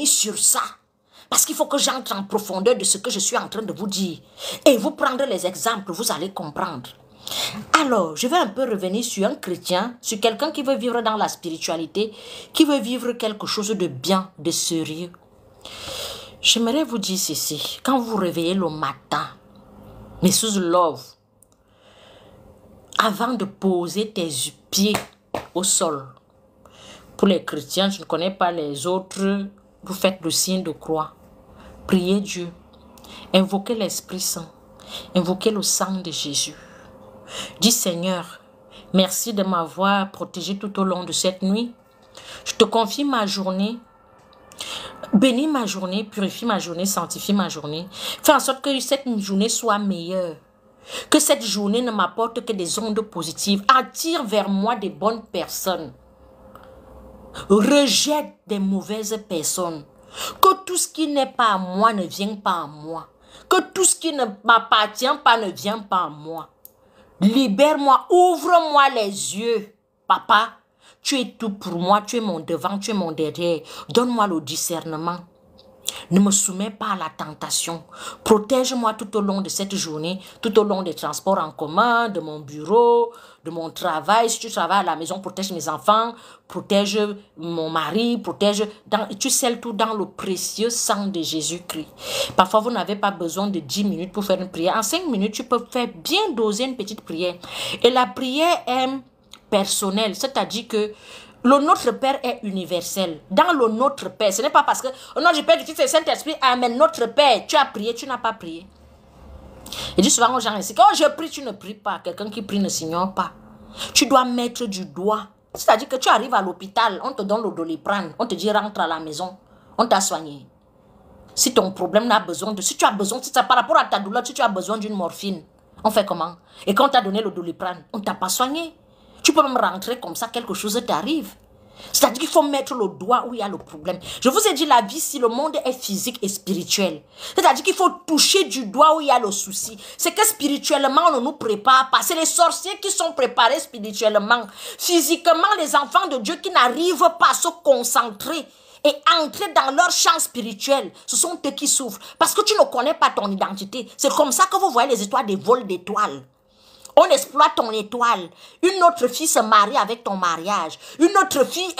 sur ça. Parce qu'il faut que j'entre en profondeur de ce que je suis en train de vous dire. Et vous prendre les exemples, vous allez comprendre. Alors, je vais un peu revenir sur un chrétien, sur quelqu'un qui veut vivre dans la spiritualité, qui veut vivre quelque chose de bien, de sérieux. J'aimerais vous dire ceci. Quand vous vous réveillez le matin, Mrs. Love, avant de poser tes pieds au sol, pour les chrétiens, je ne connais pas les autres, vous faites le signe de croix. Priez Dieu. Invoquez l'Esprit Saint. Invoquez le sang de Jésus. Dis Seigneur, merci de m'avoir protégé tout au long de cette nuit. Je te confie ma journée. Bénis ma journée, purifie ma journée, sanctifie ma journée. Fais en sorte que cette journée soit meilleure. Que cette journée ne m'apporte que des ondes positives. Attire vers moi des bonnes personnes. Rejette des mauvaises personnes. Que tout ce qui n'est pas à moi ne vienne pas à moi. Que tout ce qui ne m'appartient pas ne vienne pas à moi. Libère-moi, ouvre-moi les yeux. Papa, tu es tout pour moi, tu es mon devant, tu es mon derrière. Donne-moi le discernement. Ne me soumets pas à la tentation. Protège-moi tout au long de cette journée, tout au long des transports en commun, de mon bureau, de mon travail. Si tu travailles à la maison, protège mes enfants, protège mon mari, tu scelles tout dans le précieux sang de Jésus-Christ. Parfois, vous n'avez pas besoin de 10 minutes pour faire une prière. En 5 minutes, tu peux faire bien doser une petite prière. Et la prière est personnelle, c'est-à-dire que le Notre Père est universel. Dans le Notre Père, ce n'est pas parce que au nom du Père, du Fils et du Saint-Esprit, Amen, Notre Père, tu as prié, tu n'as pas prié. Je dis souvent aux gens ici, quand je prie, tu ne pries pas. Quelqu'un qui prie ne s'ignore pas. Tu dois mettre du doigt. C'est-à-dire que tu arrives à l'hôpital, on te donne le Doliprane, on te dit rentre à la maison, on t'a soigné. Si ton problème n'a besoin de... Si tu as besoin, si par rapport à ta douleur, si tu as besoin d'une morphine, on fait comment? Et quand on t'a donné le Doliprane, on ne t'a pas soigné. Tu peux même rentrer comme ça, quelque chose t'arrive. C'est-à-dire qu'il faut mettre le doigt où il y a le problème. Je vous ai dit, la vie, si le monde est physique et spirituel. C'est-à-dire qu'il faut toucher du doigt où il y a le souci. C'est que spirituellement, on ne nous prépare pas. C'est les sorciers qui sont préparés spirituellement. Physiquement, les enfants de Dieu qui n'arrivent pas à se concentrer et entrer dans leur champ spirituel, ce sont eux qui souffrent. Parce que tu ne connais pas ton identité. C'est comme ça que vous voyez les étoiles, des vols d'étoiles. On exploite ton étoile. Une autre fille se marie avec ton mariage. Une autre fille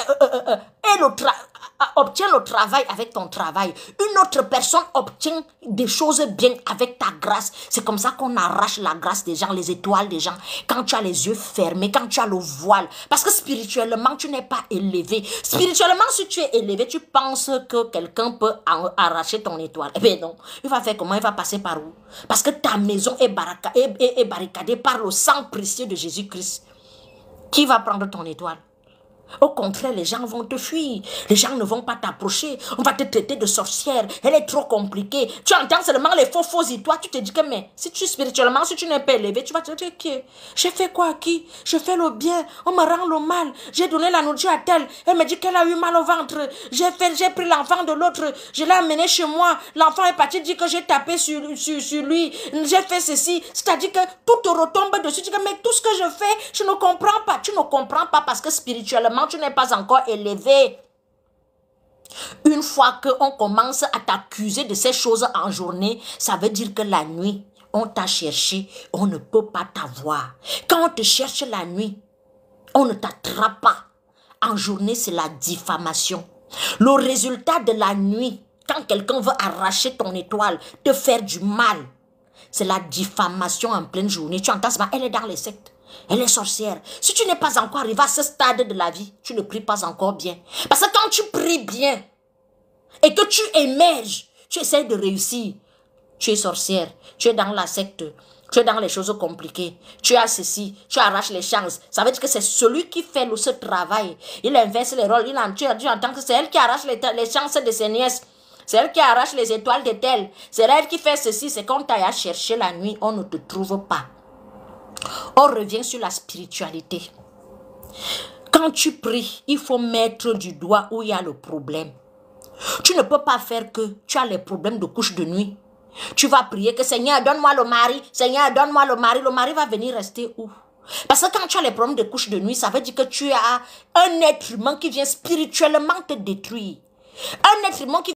obtient le travail avec ton travail. Une autre personne obtient des choses bien avec ta grâce. C'est comme ça qu'on arrache la grâce des gens, les étoiles des gens. Quand tu as les yeux fermés, quand tu as le voile. Parce que spirituellement, tu n'es pas élevé. Spirituellement, si tu es élevé, tu penses que quelqu'un peut arracher ton étoile. Eh bien non. Il va faire comment? Il va passer par où? Parce que ta maison est barricadée par le sang précieux de Jésus-Christ. Qui va prendre ton étoile? Au contraire, les gens vont te fuir. Les gens ne vont pas t'approcher. On va te traiter de sorcière. Elle est trop compliquée. Tu entends seulement les faux histoires. Tu te dis que, mais si tu spirituellement, si tu n'es pas élevé, tu vas te dire que j'ai fait quoi à qui? Je fais le bien. On me rend le mal. J'ai donné la nourriture à telle. Elle me dit qu'elle a eu mal au ventre. J'ai pris l'enfant de l'autre. Je l'ai amené chez moi. L'enfant est parti dire que j'ai tapé sur lui. J'ai fait ceci. C'est-à-dire que tout te retombe dessus. Tu dis que, mais tout ce que je fais, je ne comprends pas. Tu ne comprends pas parce que spirituellement, tu n'es pas encore élevé. Une fois qu'on commence à t'accuser de ces choses en journée, ça veut dire que la nuit, on t'a cherché, on ne peut pas t'avoir. Quand on te cherche la nuit, on ne t'attrape pas. En journée, c'est la diffamation. Le résultat de la nuit, quand quelqu'un veut arracher ton étoile, te faire du mal, c'est la diffamation en pleine journée. Tu entends ça? Elle est dans les sectes. Elle est sorcière. Si tu n'es pas encore arrivé à ce stade de la vie, tu ne pries pas encore bien. Parce que quand tu pries bien et que tu émerges, tu essaies de réussir. Tu es sorcière, tu es dans la secte, tu es dans les choses compliquées, tu as ceci, tu arraches les chances. Ça veut dire que c'est celui qui fait ce travail. Il inverse les rôles. Tu entends que c'est elle qui arrache les chances de ses nièces. C'est elle qui arrache les étoiles de telle. C'est elle qui fait ceci. C'est quand tu as cherché la nuit, on ne te trouve pas. On revient sur la spiritualité. Quand tu pries, il faut mettre du doigt où il y a le problème. Tu ne peux pas faire que tu as les problèmes de couche de nuit. Tu vas prier que Seigneur, donne-moi le mari. Seigneur, donne-moi le mari. Le mari va venir rester où? Parce que quand tu as les problèmes de couche de nuit, ça veut dire que tu as un être humain qui vient spirituellement te détruire. Un être humain qui